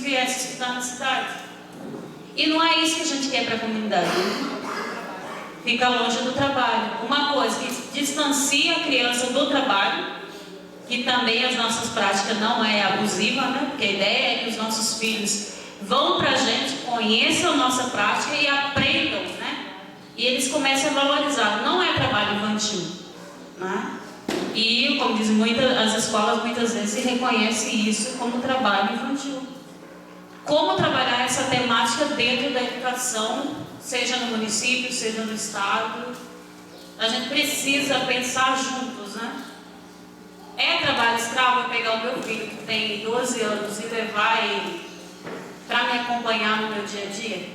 viessem estudar na cidade. E não é isso que a gente quer para a comunidade, né? Fica longe do trabalho. Uma coisa que distancia a criança do trabalho, que também as nossas práticas não é abusiva, né? Porque a ideia é que os nossos filhos vão para a gente, conheçam a nossa prática e aprendam, né? E eles começam a valorizar. Não é trabalho infantil, né? E, como dizem as escolas, muitas vezes reconhecem isso como trabalho infantil. Como trabalhar essa temática dentro da educação, seja no município, seja no estado? A gente precisa pensar juntos, né? É trabalho escravo eu pegar o meu filho que tem 12 anos e levar ele para me acompanhar no meu dia a dia?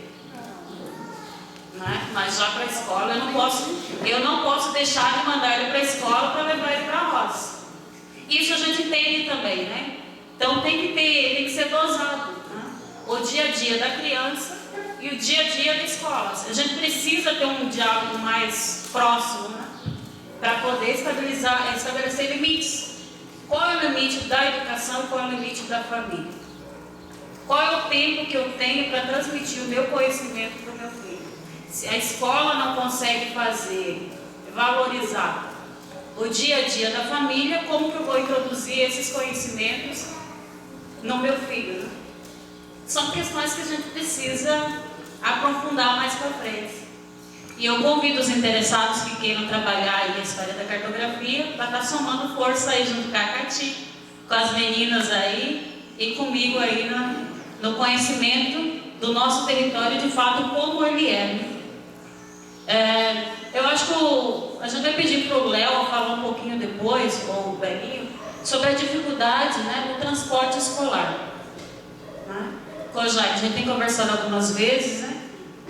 Né? Mas já para a escola eu não posso deixar de mandar ele para a escola para levar ele para a roça. Isso a gente entende também, né? Então tem que ser dosado, né? O dia a dia da criança e o dia a dia da escola. A gente precisa ter um diálogo mais próximo, né? Para poder estabelecer limites. Qual é o limite da educação e qual é o limite da família? Qual é o tempo que eu tenho para transmitir o meu conhecimento para o meu filho? Se a escola não consegue valorizar o dia a dia da família, como que eu vou introduzir esses conhecimentos no meu filho? Né? São questões que a gente precisa aprofundar mais para frente. E eu convido os interessados que queiram trabalhar aí a história da cartografia para estar somando força aí junto com a Cati, com as meninas aí e comigo aí no conhecimento do nosso território, de fato, como ele é. Eu acho que a gente vai pedir para o Léo falar um pouquinho depois, ou o Belinho, sobre a dificuldade, né, do transporte escolar. Né? Com a gente tem conversado algumas vezes, né?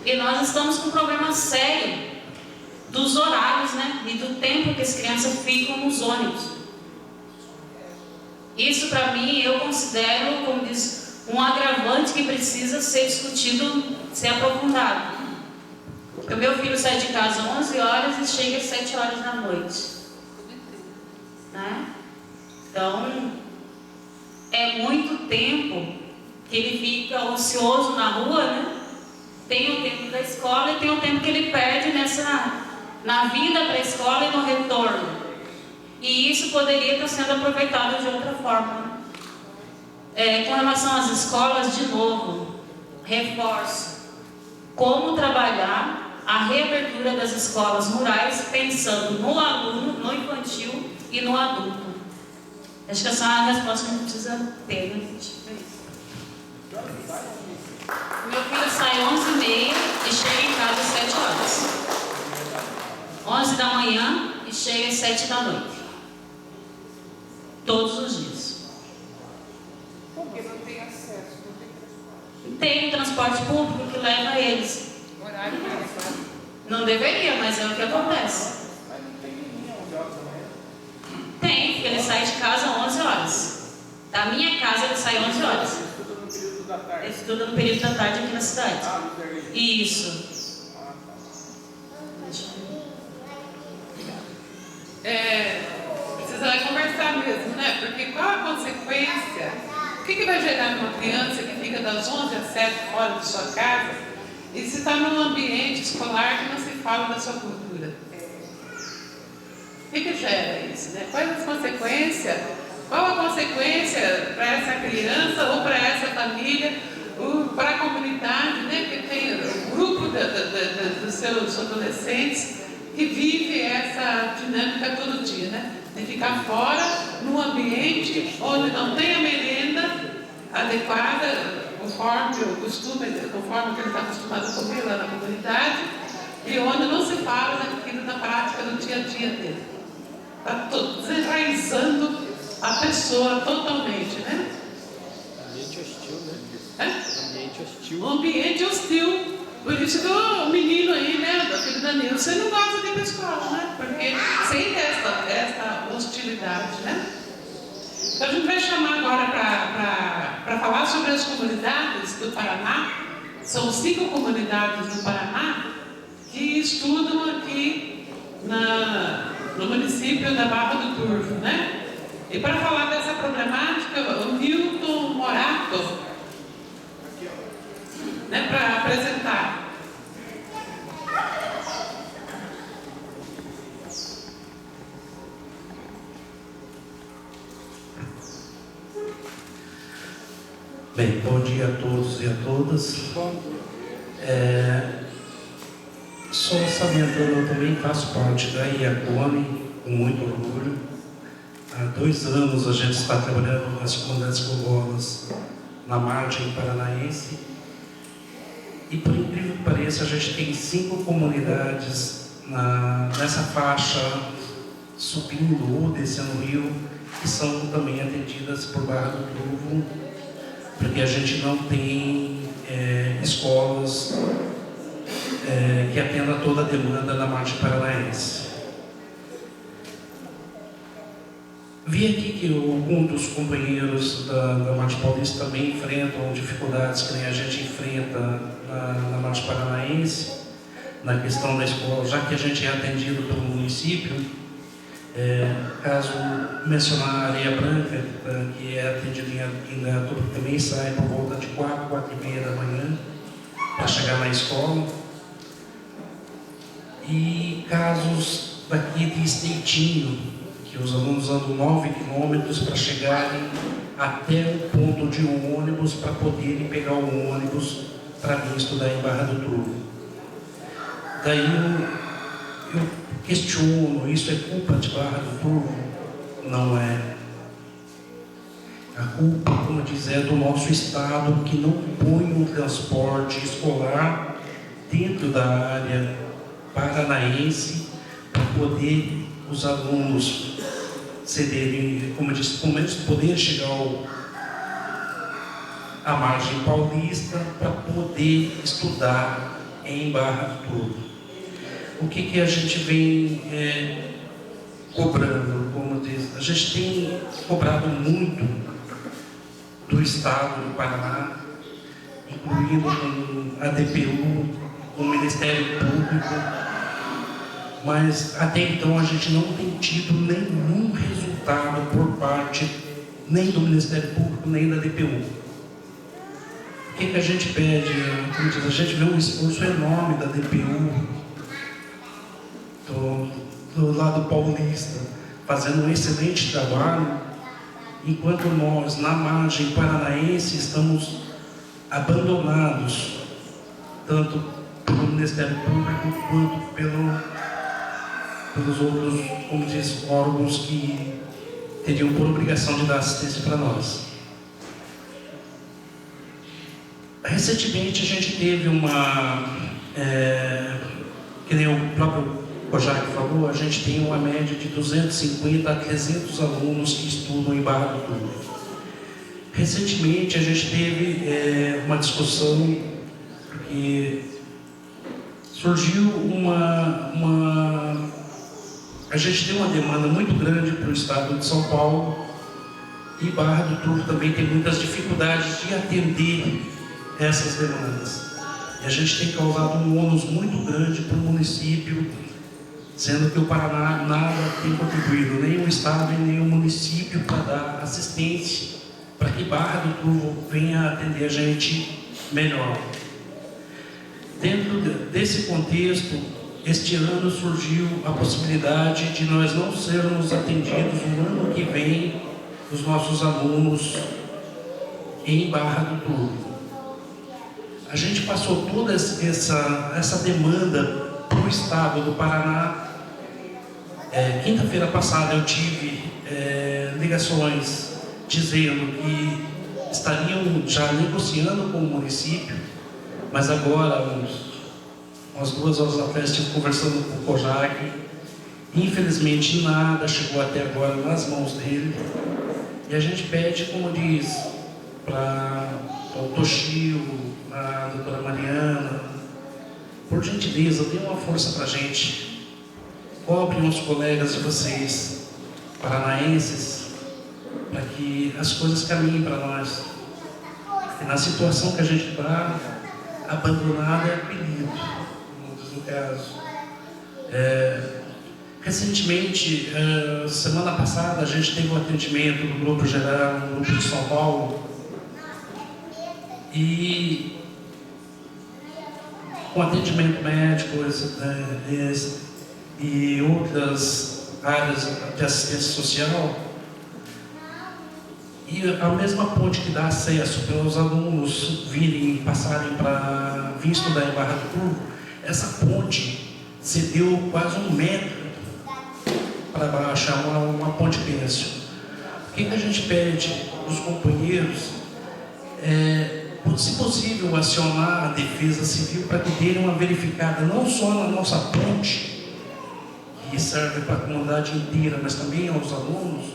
E nós estamos com um problema sério dos horários, né? E do tempo que as crianças ficam nos ônibus. Isso, para mim, eu considero, como diz, um agravante que precisa ser discutido, ser aprofundado. O meu filho sai de casa às 11 horas e chega às 7 horas da noite. Né? Então, é muito tempo que ele fica ocioso na rua, né? Tem o tempo da escola e tem o tempo que ele perde na vinda para a escola e no retorno. E isso poderia estar sendo aproveitado de outra forma. Né? Com relação às escolas, de novo, reforço. Como trabalhar a reabertura das escolas rurais pensando no aluno, no infantil e no adulto. Acho que essa é uma resposta que a gente precisa ter, né, gente? Meu filho sai 11h30 e chega em casa às 7 horas. 11 da manhã e chega às 7 da noite. Todos os dias. Porque não tem acesso, não tem transporte. Tem um transporte público que leva eles. Horário para. Não deveria, mas é o que acontece. Mas não tem linha 11 horas da manhã? Tem, porque ele sai de casa às 11 horas. Da minha casa ele sai às 11 horas. Ele estuda no período da tarde aqui na cidade. Isso. Precisa conversar mesmo, né? Porque qual a consequência? O que vai gerar numa criança que fica das 11 às 7 fora de sua casa e se está num ambiente escolar que não se fala da sua cultura? O que gera isso, né? Quais as consequências? Qual a consequência para essa criança ou para essa família, ou para a comunidade, né? Que tem o grupo dos seus adolescentes que vive essa dinâmica todo dia, né? De ficar fora, num ambiente onde não tem a merenda adequada, conforme o costume, conforme que ele está acostumado a comer lá na comunidade, e onde não se fala daquilo da prática do dia a dia dele. Está desenraizando a pessoa totalmente, né? Ambiente hostil, né? Ambiente hostil. Um ambiente hostil. Por isso que o menino aí, né, do filho da Nilce, não gosta de ir para a escola, né? Porque sente essa hostilidade, né? Então a gente vai chamar agora para falar sobre as comunidades do Paraná. São 5 comunidades do Paraná que estudam aqui no município da Barra do Turvo, né? E para falar dessa problemática, o Milton Morato Bem, bom dia a todos e a todas. Só salientando, eu também faço parte da IACONE, com muito orgulho. Há 2 anos a gente está trabalhando nas comunidades quilombolas na margem paranaense. E por incrível que pareça, a gente tem 5 comunidades nessa faixa, subindo ou descendo o rio, que são também atendidas por Barra do Turvo, porque a gente não tem escolas que atendam toda a demanda da margem paranaense. Vi aqui que alguns dos companheiros da Margem Paulista também enfrentam dificuldades que nem a gente enfrenta na Margem Paranaense, na questão da escola, já que a gente é atendido pelo município. Caso mencionar a Areia Branca, que é atendida em Indaiatuba, que também sai por volta de 4, 4h30 da manhã para chegar na escola. E casos daqui de Esteitinho, que os alunos andam 9 quilômetros para chegarem até o ponto de um ônibus para poderem pegar o ônibus para vir estudar em Barra do Turvo. Daí eu questiono, isso é culpa de Barra do Turvo? Não é. A culpa, como diz, é do nosso Estado, que não põe um transporte escolar dentro da área paranaense para poder os alunos cederem, como eu disse, pelo menos poder chegar à margem paulista para poder estudar em Barra do Turvo. O que a gente vem cobrando, como diz, a gente tem cobrado muito do Estado do Paraná, incluindo a DPU, o Ministério Público, mas até então a gente não tem tido nenhum resultado por parte nem do Ministério Público, nem da DPU. O que a gente pede? Como diz, a gente vê um esforço enorme da DPU, do lado paulista, fazendo um excelente trabalho, enquanto nós, na margem paranaense, estamos abandonados, tanto pelo Ministério Público quanto pelos outros, como diz, órgãos que teriam por obrigação de dar assistência para nós. Recentemente a gente teve que nem o próprio Kojak falou, a gente tem uma média de 250 a 300 alunos que estudam em Barra do Turvo. Recentemente a gente teve uma discussão, porque surgiu a gente tem uma demanda muito grande para o estado de São Paulo, e Barra do Turvo também tem muitas dificuldades de atender essas demandas. E a gente tem causado um ônus muito grande para o município, sendo que o Paraná nada tem contribuído, nem o Estado e nem o município, para dar assistência para que Barra do Turvo venha atender a gente melhor. Dentro desse contexto, este ano surgiu a possibilidade de nós não sermos atendidos no ano que vem, os nossos alunos em Barra do Turvo. A gente passou toda essa demanda para o Estado do Paraná. Quinta-feira passada eu tive ligações dizendo que estariam já negociando com o município, mas agora, umas 2 horas atrás, estive conversando com o Kojak. Infelizmente nada chegou até agora nas mãos dele, e a gente pede, como diz, para o Toshio, a doutora Mariana, por gentileza, dê uma força para a gente. Cobrem os colegas de vocês, paranaenses, para que as coisas caminhem para nós. E na situação que a gente está, abandonado é apelido, no caso. Recentemente, semana passada, a gente teve um atendimento do Grupo Geral, no Grupo de São Paulo, e com atendimento médico e outras áreas de assistência social. E a mesma ponte que dá acesso para os alunos virem e passarem para vir estudar em Barra do Turvo, essa ponte cedeu quase 1 metro para baixo, uma ponte pêncil. O que a gente pede dos companheiros se possível, acionar a Defesa Civil para que dêem uma verificada não só na nossa ponte, que serve para a comunidade inteira, mas também aos alunos,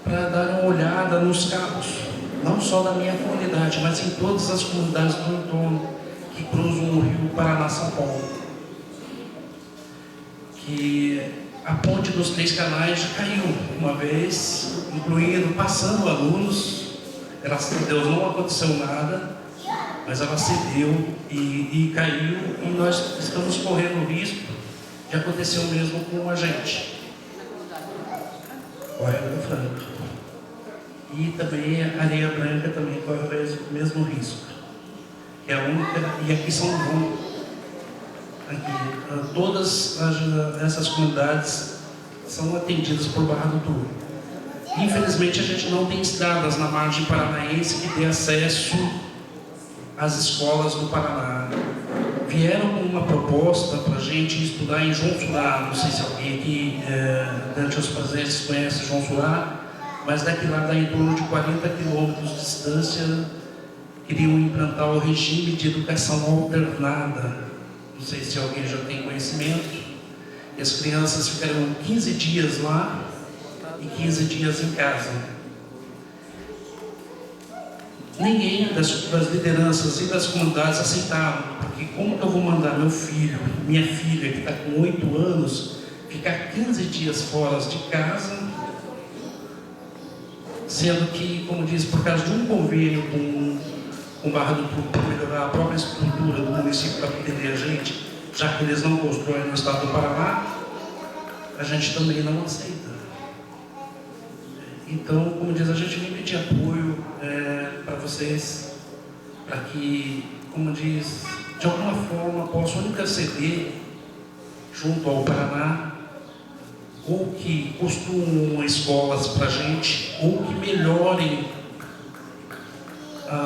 para dar uma olhada nos cabos, não só da minha comunidade, mas em todas as comunidades do entorno que cruzam o rio Paraná-São Paulo. Que a ponte dos 3 canais já caiu uma vez, incluindo, passando alunos. Graças a Deus não aconteceu nada, mas ela cedeu e caiu, e nós estamos correndo o risco de acontecer o mesmo com a gente. Corre o Franco. E também a Areia Branca também corre o mesmo risco. Que é a única, e aqui São João. Aqui, todas essas comunidades são atendidas por Barra do Turvo. Infelizmente, a gente não tem estradas na margem paranaense que dê acesso às escolas do Paraná. Vieram com uma proposta para a gente estudar em João Surá. Não sei se alguém aqui, durante os presentes, conhece João Surá, mas daqui lá dá em torno de 40 quilômetros de distância. Queriam implantar o regime de educação alternada. Não sei se alguém já tem conhecimento. E as crianças ficarão 15 dias lá e 15 dias em casa. Ninguém das lideranças e das comunidades aceitaram, porque como que eu vou mandar meu filho, minha filha, que está com 8 anos, ficar 15 dias fora de casa, sendo que, como diz, por causa de um convênio com Barra do Turvo para melhorar a própria estrutura do município para atender a gente, já que eles não constroem no estado do Paraná, a gente também não aceita. Então, como diz, a gente vem pedir apoio para vocês, para que, como diz, de alguma forma possam interceder junto ao Paraná, ou que construam escolas para a gente, ou que melhorem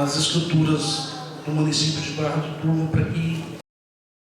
as estruturas do município de Barra do Turvo para que